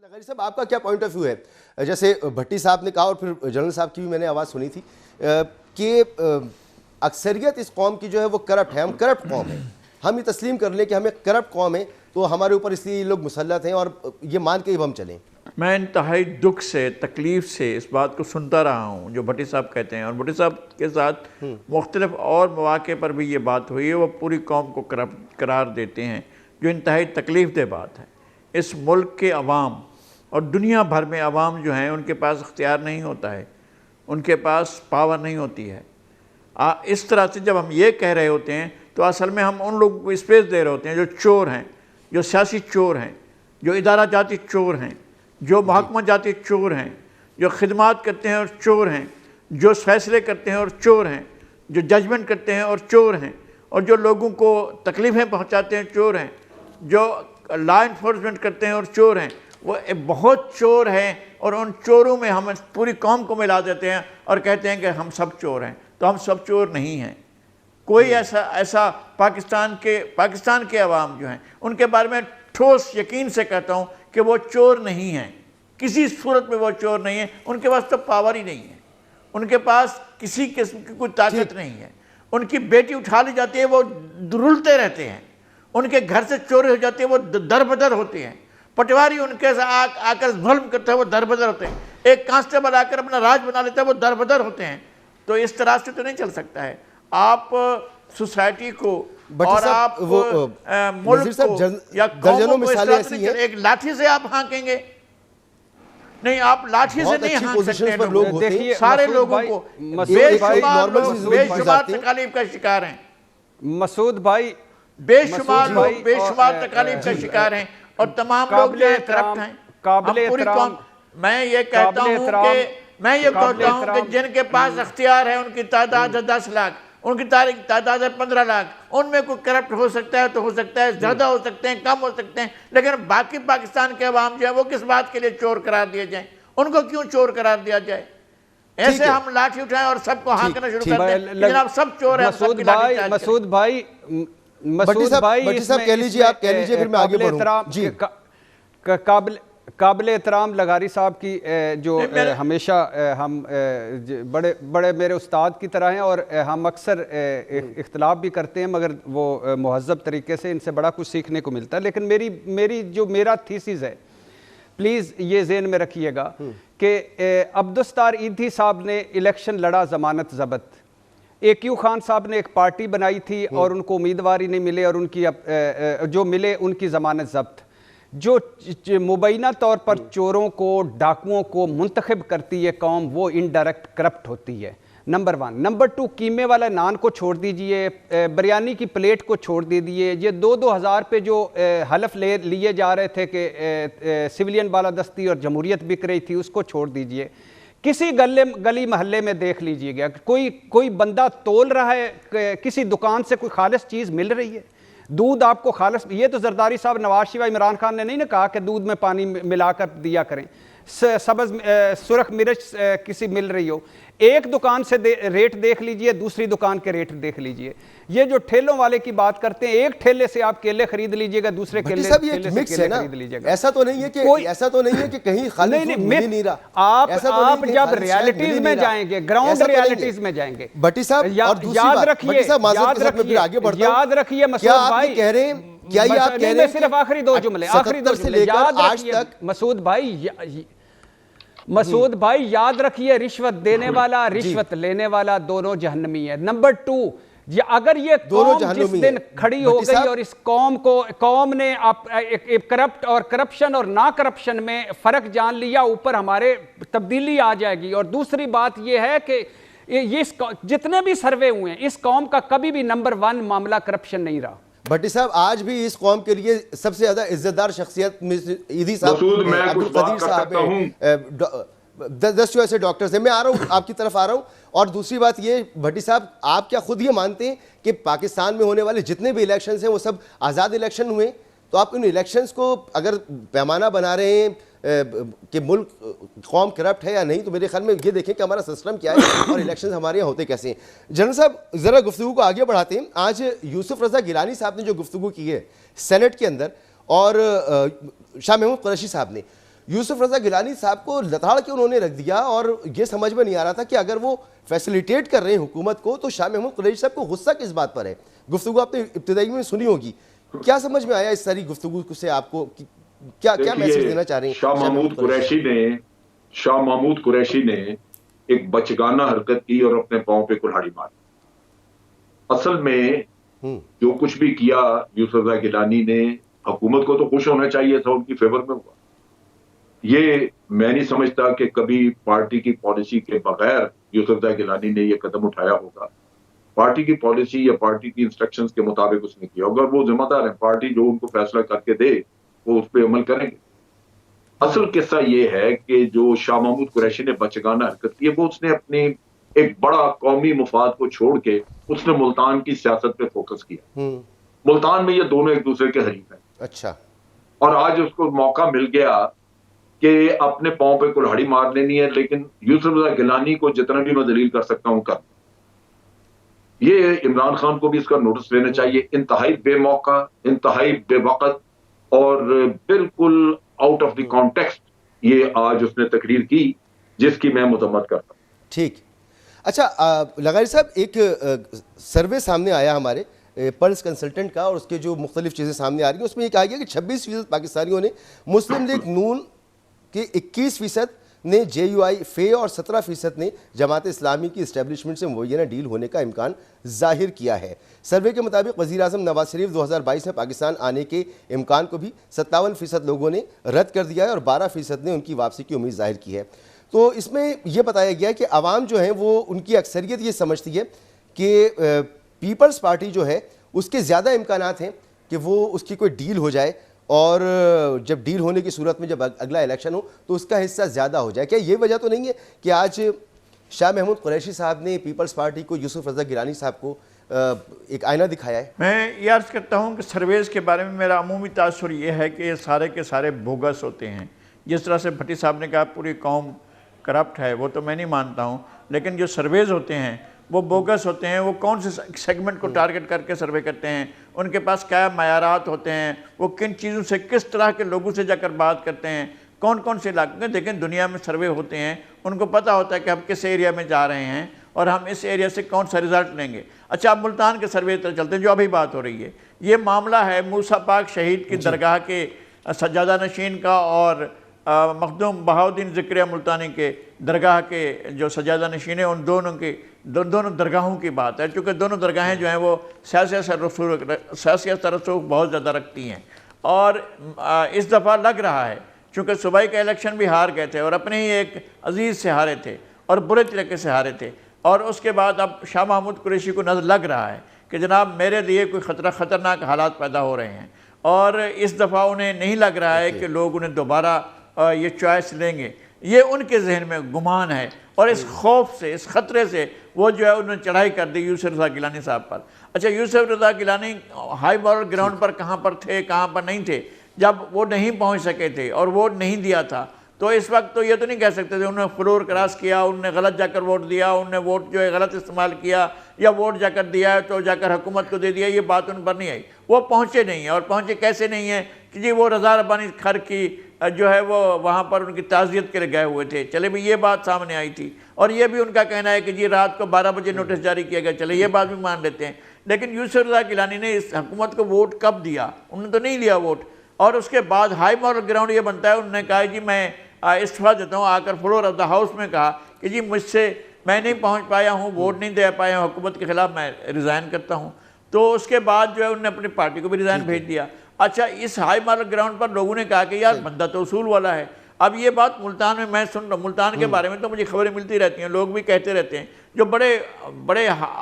لغاری صاحب آپ کا کیا پوائنٹ آف ویو ہے؟ جیسے بھٹی صاحب نے کہا اور پھر جنرل صاحب کی بھی میں نے آواز سنی تھی کہ اکثریت اس قوم کی جو ہے وہ کرپٹ ہے، ہم کرپٹ قوم ہیں، ہم یہ تسلیم کر لیں کہ ہمیں کرپٹ قوم ہے تو ہمارے اوپر اس لیے یہ لوگ مسلط ہیں اور یہ مان کے ہم چلیں۔ میں انتہائی دکھ سے تکلیف سے اس بات کو سنتا رہا ہوں جو بھٹی صاحب کہتے ہیں، اور بھٹی صاحب کے ساتھ مختلف اور مواقع پر بھی یہ بات ہوئی ہے، وہ پوری قوم کو کرپٹ قرار دیتے ہیں، جو انتہائی تکلیف دہ بات ہے۔ اس ملک کے عوام اور دنیا بھر میں عوام جو ہیں ان کے پاس اختیار نہیں ہوتا ہے، ان کے پاس پاور نہیں ہوتی ہے۔ اس طرح سے جب ہم یہ کہہ رہے ہوتے ہیں تو اصل میں ہم ان لوگوں کو اسپیس دے رہے ہوتے ہیں جو چور ہیں، جو سیاسی چور ہیں، جو ادارہ جاتی چور ہیں، جو محکمہ جاتی چور ہیں، جو خدمات کرتے ہیں اور چور ہیں، جو فیصلے کرتے ہیں اور چور ہیں، جو ججمنٹ کرتے ہیں اور چور ہیں، اور جو لوگوں کو تکلیفیں پہنچاتے ہیں چور ہیں، جو لا انفورسمنٹ کرتے ہیں اور چور ہیں، وہ بہت چور ہیں، اور ان چوروں میں ہم پوری قوم کو ملا دیتے ہیں اور کہتے ہیں کہ ہم سب چور ہیں، تو ہم سب چور نہیں ہیں۔ کوئی ایسا پاکستان کے عوام جو ہیں ان کے بارے میں ٹھوس یقین سے کہتا ہوں کہ وہ چور نہیں ہیں، کسی صورت میں وہ چور نہیں ہیں، ان کے پاس تو پاور ہی نہیں ہے، ان کے پاس کسی قسم کی کوئی طاقت نہیں ہے۔ ان کی بیٹی اٹھا لی جاتی ہے وہ رلتے رہتے ہیں، ان کے گھر سے چوری ہو جاتی ہے وہ در بدر ہوتے ہیں، پٹواری ان کے آ کر ظلم کرتا ہے وہ در بدر ہوتے ہیں، ایک کانسٹیبل آ کر اپنا راج بنا لیتا ہے وہ در بدر ہوتے ہیں۔ تو اس طرح سے تو نہیں چل سکتا ہے۔ آپ سوسائٹی کو اور آپ ملک کو یا قوموں کو اس طرح سے نہیں، ایک لاٹھی سے آپ ہانکیں گے نہیں، آپ لاٹھی سے نہیں ہانک سکتے ہیں۔ سارے لوگوں کو بے شمار تکالیف کا شکار ہیں، مسعود بھائی بے شمار لوگ بے شمار تکالیف کا شکار ہیں، اور تمام لوگ جو کرپٹ ہیں۔ قابل احترام میں یہ کہتا ہوں کہ جن کے پاس اختیار ہے ان کی تعداد ہے 10 لاکھ، ان کی تعداد ہے 15 لاکھ، ان میں کوئی کرپٹ ہو سکتا ہے تو ہو سکتا ہے، زیادہ ہو سکتے ہیں، کم ہو سکتے ہیں، لیکن باقی پاکستان کے عوام جو ہے وہ کس بات کے لیے چور قرار دیے جائیں؟ ان کو کیوں چور قرار دیا جائے؟ ایسے ہم لاٹھی اٹھائیں اور سب کو ہانکنا شروع کر دیں لیکن آپ سب چور ہیں۔ مسعود بھائی صاحب کہہ لیجئے، آپ کہہ لیجئے پھر میں آگے بڑھوں۔ قابل احترام لغاری صاحب کی جو ہمیشہ ہم بڑے میرے استاد کی طرح ہیں، اور ہم اکثر اختلاف بھی کرتے ہیں مگر وہ مہذب طریقے سے، ان سے بڑا کچھ سیکھنے کو ملتا ہے۔ لیکن میرا تھیسس ہے، پلیز یہ ذہن میں رکھیے گا کہ عبدالستار ایدھی صاحب نے الیکشن لڑا ضمانت ضبط، AQ خان صاحب نے ایک پارٹی بنائی تھی اور ان کو امیدواری نہیں ملے، اور ان کی جو ملے ان کی ضمانت ضبط۔ جو مبینہ طور پر چوروں کو ڈاکوؤں کو منتخب کرتی ہے قوم، وہ انڈائریکٹ کرپٹ ہوتی ہے، نمبر 1۔ نمبر 2، قیمے والا نان کو چھوڑ دیجئے، بریانی کی پلیٹ کو چھوڑ دیجئے، یہ 2-2 ہزار پہ جو حلف لیے جا رہے تھے کہ سویلین بالادستی اور جمہوریت بک رہی تھی، اس کو چھوڑ دیجئے۔ کسی گلی محلے میں دیکھ لیجئے گا، کوئی بندہ تول رہا ہے، کسی دکان سے کوئی خالص چیز مل رہی ہے، دودھ آپ کو خالص، یہ تو زرداری صاحب نواز شریف عمران خان نے نہیں کہا کہ دودھ میں پانی ملا کر دیا کریں، سبز سرخ مرچ کسی مل رہی ہو، ایک دکان سے ریٹ دیکھ لیجئے، دوسری دکان کے ریٹ دیکھ لیجئے۔ یہ جو ٹھیلوں والے کی بات کرتے ہیں، ایک ٹھیلے سے آپ کیلے خرید لیجئے گا، دوسرے ٹھیلے سے کیلے خرید لیجئے گا۔ ایسا تو نہیں ہے کہ کہیں خالی نہیں رہا۔ آپ جب ریالٹیز میں جائیں گے، گراؤنڈ ریالٹیز میں جائیں گے، بھٹی صاحب یاد رکھیے مسعود بھائی، کہہ رہے ہیں کیا یہ آپ کہہ رہے ہیں صرف آخری دو جملے یاد رکھیے مسعود بھائی، یاد رکھیے، رشوت دینے والا رشوت لینے والا دونوں جہنمی ہے۔ نمبر 2، اگر یہ قوم جس دن کھڑی ہو گئی اور اس قوم نے کرپٹ اور کرپشن اور نا کرپشن میں فرق جان لیا، اوپر ہمارے تبدیلی آ جائے گی۔ اور دوسری بات یہ ہے کہ جتنے بھی سروے ہوئے ہیں، اس قوم کا کبھی بھی نمبر 1 معاملہ کرپشن نہیں رہا۔ بھٹی صاحب آج بھی اس قوم کے لیے سب سے زیادہ عزت دار شخصیت ایدھی صاحب، عبدالقدیر صاحب ہیں، 10 جو ایسے ڈاکٹرز ہیں۔ میں آ رہا ہوں، آپ کی طرف آ رہا ہوں۔ اور دوسری بات یہ بھٹی صاحب، آپ کیا خود یہ مانتے ہیں کہ پاکستان میں ہونے والے جتنے بھی الیکشنز ہیں وہ سب آزاد الیکشن ہوئے؟ تو آپ ان الیکشنز کو اگر پیمانہ بنا رہے ہیں کہ ملک قوم کرپٹ ہے یا نہیں، تو میرے خیال میں یہ دیکھیں کہ ہمارا سسٹم کیا ہے اور الیکشنز ہمارے یہاں ہوتے کیسے ہیں۔ جنرل صاحب ذرا گفتگو کو آگے بڑھاتے ہیں۔ آج یوسف رضا گیلانی صاحب نے جو گفتگو کی ہے سینٹ کے اندر، اور شاہ محمود قریشی صاحب نے، یوسف رضا گیلانی صاحب کو لتاڑ کے انہوں نے رکھ دیا اور یہ سمجھ میں نہیں آ رہا تھا کہ اگر وہ فیسیلیٹیٹ کر رہے ہیں حکومت کو تو شاہ محمود قریشی صاحب کو غصہ کس بات پر ہے؟ گفتگو آپ نے ابتدائی میں سنی ہوگی، کیا سمجھ میں آیا اس ساری گفتگو سے آپ کو؟ کیا میسیج دینا چاہ رہے ہیں؟ شاہ محمود قریشی نے ایک بچگانہ حرکت کی اور اپنے پاؤں پہ کلہاڑی ماری. اصل میں جو کچھ بھی کیا یوسف رضا گیلانی نے، حکومت کو تو خوش ہونا چاہیے تھا، ان کی فیور میں ہوا. یہ میں نہیں سمجھتا کہ کبھی پارٹی کی پالیسی کے بغیر یوسف رضا گیلانی نے یہ قدم اٹھایا ہوگا. پارٹی کی پالیسی یا پارٹی کی انسٹرکشنز کے مطابق اس نے کیا ہوگا. وہ ذمہ دار ہیں، پارٹی جو ان کو فیصلہ کر کے دے وہ اس پہ عمل کریں گے. اصل قصہ یہ ہے کہ جو شاہ محمود قریشی نے بچگانہ حرکت کی ہے، وہ اس نے اپنی ایک بڑا قومی مفاد کو چھوڑ کے اس نے ملتان کی سیاست پہ فوکس کیا. ملتان میں یہ دونوں ایک دوسرے کے حریف ہیں. اچھا. اور آج اس کو موقع مل گیا کہ اپنے پاؤں پہ کلہاڑی مار لینی ہے، لیکن یوسف رضا گیلانی کو جتنا بھی میں ذلیل کر سکتا ہوں کر. یہ عمران خان کو بھی اس کا نوٹس لینا چاہیے. انتہائی بے موقع، انتہائی بے وقت اور بالکل آؤٹ آف دی کانٹیکسٹ یہ آج اس نے تقریر کی جس کی میں مذمت کرتا ہوں. ٹھیک. اچھا لغاری صاحب، ایک سروے سامنے آیا ہمارے پلس کنسلٹنٹ کا، اور اس کے جو مختلف چیزیں سامنے آ رہی ہیں اس میں یہ کہا گیا کہ 26% پاکستانیوں نے مسلم لیگ نون کے 21% نے جے یو آئی فے اور 17% نے جماعت اسلامی کی اسٹیبلشمنٹ سے مبینہ ڈیل ہونے کا امکان ظاہر کیا ہے. سروے کے مطابق وزیر اعظم نواز شریف 2022 میں پاکستان آنے کے امکان کو بھی 57% لوگوں نے رد کر دیا ہے اور 12% نے ان کی واپسی کی امید ظاہر کی ہے. تو اس میں یہ بتایا گیا کہ عوام جو ہیں وہ ان کی اکثریت یہ سمجھتی ہے کہ پیپلز پارٹی جو ہے اس کے زیادہ امکانات ہیں کہ وہ اس کی کوئی ڈیل ہو جائے، اور جب ڈیل ہونے کی صورت میں جب اگلا الیکشن ہو تو اس کا حصہ زیادہ ہو جائے. کیا یہ وجہ تو نہیں ہے کہ آج شاہ محمود قریشی صاحب نے پیپلز پارٹی کو، یوسف رضا گیلانی صاحب کو ایک آئینہ دکھایا ہے؟ میں یہ عرض کرتا ہوں کہ سرویز کے بارے میں میرا عمومی تاثر یہ ہے کہ یہ سارے کے سارے بوگس ہوتے ہیں. جس طرح سے بھٹی صاحب نے کہا پوری قوم کرپٹ ہے، وہ تو میں نہیں مانتا ہوں، لیکن جو سرویز ہوتے ہیں وہ بوگس ہوتے ہیں. وہ کون سے سیگمنٹ کو ٹارگٹ کر کے سروے کرتے ہیں، ان کے پاس کیا معیارات ہوتے ہیں، وہ کن چیزوں سے، کس طرح کے لوگوں سے جا کر بات کرتے ہیں، کون کون سے علاقے میں. دیکھیں دنیا میں سروے ہوتے ہیں، ان کو پتہ ہوتا ہے کہ ہم کس ایریا میں جا رہے ہیں اور ہم اس ایریا سے کون سا رزلٹ لیں گے. اچھا اب ملتان کے سروے پر چلتے ہیں جو ابھی بات ہو رہی ہے. یہ معاملہ ہے موسیٰ پاک شہید کی درگاہ کے سجادہ نشین کا اور مخدوم بہاؤالدین ذکریہ ملتانی کے درگاہ کے جو سجادہ نشین ہیں، ان دونوں درگاہوں کی بات ہے. چونکہ دونوں درگاہیں جو ہیں وہ سیاسی اثر رسوخ بہت زیادہ رکھتی ہیں، اور اس دفعہ لگ رہا ہے چونکہ صوبائی کا الیکشن بھی ہار گئے تھے اور اپنے ہی ایک عزیز سے ہارے تھے اور برے طریقے سے ہارے تھے، اور اس کے بعد اب شاہ محمود قریشی کو نظر لگ رہا ہے کہ جناب میرے لیے کوئی خطرناک حالات پیدا ہو رہے ہیں، اور اس دفعہ انہیں نہیں لگ رہا ہے کہ لوگ انہیں دوبارہ یہ چوائس لیں گے. یہ ان کے ذہن میں گمان ہے، اور اس خوف سے، اس خطرے سے وہ جو ہے انہوں نے چڑھائی کر دی یوسف رضا گیلانی صاحب پر. اچھا یوسف Raza Gilani high moral ground پر کہاں پر تھے، کہاں پر نہیں تھے جب وہ نہیں پہنچ سکے تھے اور ووٹ نہیں دیا تھا؟ تو اس وقت تو یہ تو نہیں کہہ سکتے تھے انہوں نے فلور کراس کیا، انہوں نے غلط جا کر ووٹ دیا، انہوں نے ووٹ جو ہے غلط استعمال کیا، یا ووٹ جا کر دیا ہے تو جا کر حکومت کو دے دیا. یہ بات ان پر نہیں آئی. وہ پہنچے نہیں ہیں، اور پہنچے کیسے نہیں ہیں کہ جی وہ رضا ربانی کھر کی جو ہے وہ وہاں پر ان کی تعزیت کے لیے گئے ہوئے تھے. چلے بھی یہ بات سامنے آئی تھی، اور یہ بھی ان کا کہنا ہے کہ جی رات کو 12 بجے نوٹس جاری کیا گیا. چلے یہ بات بھی مان لیتے ہیں، لیکن یوسف رضا گیلانی نے اس حکومت کو ووٹ کب دیا؟ انہوں نے تو نہیں لیا ووٹ. اور اس کے بعد ہائی مورل گراؤنڈ یہ بنتا ہے، انہوں نے کہا جی میں استعفیٰ دیتا ہوں. آ کر فلور آف دا ہاؤس میں کہا کہ جی مجھ سے میں نہیں پہنچ پایا ہوں، ووٹ نہیں دے پایا ہوں حکومت کے خلاف، میں ریزائن کرتا ہوں. تو اس کے بعد جو ہے انہوں نے اپنی پارٹی کو بھی ریزائن بھیج دیا. اچھا اس ہائی مارک گراؤنڈ پر لوگوں نے کہا کہ یار بندہ تو اصول والا ہے. اب یہ بات ملتان میں سن رہا ہوں، ملتان کے بارے میں تو مجھے خبریں ملتی رہتی ہیں، لوگ بھی کہتے رہتے ہیں جو بڑے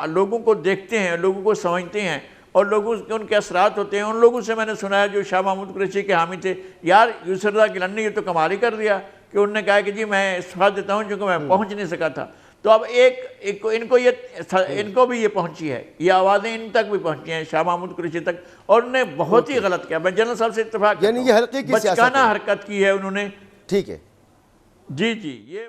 لوگوں کو دیکھتے ہیں، لوگوں کو سمجھتے ہیں اور لوگوں کے ان کے اثرات ہوتے ہیں. ان لوگوں سے میں نے سنا ہے جو شاہ محمود قریشی کے حامی تھے، یار یوسف رضا گیلانی نے یہ تو کمال ہی کر دیا کہ انہوں نے کہا کہ جی میں استعفیٰ دیتا ہوں چونکہ میں پہنچ نہیں سکا تھا. تو اب ان کو بھی یہ پہنچی ہے، یہ آوازیں ان تک بھی پہنچی ہیں شاہ محمود قریشی تک، اور انہوں نے بہت ہی غلط کیا. میں جنرل صاحب سے اتفاق کرتا ہوں، یعنی یہ حلقے کی سیاست ہے، بچکانہ حرکت کی ہے انہوں نے. ٹھیک ہے جی یہ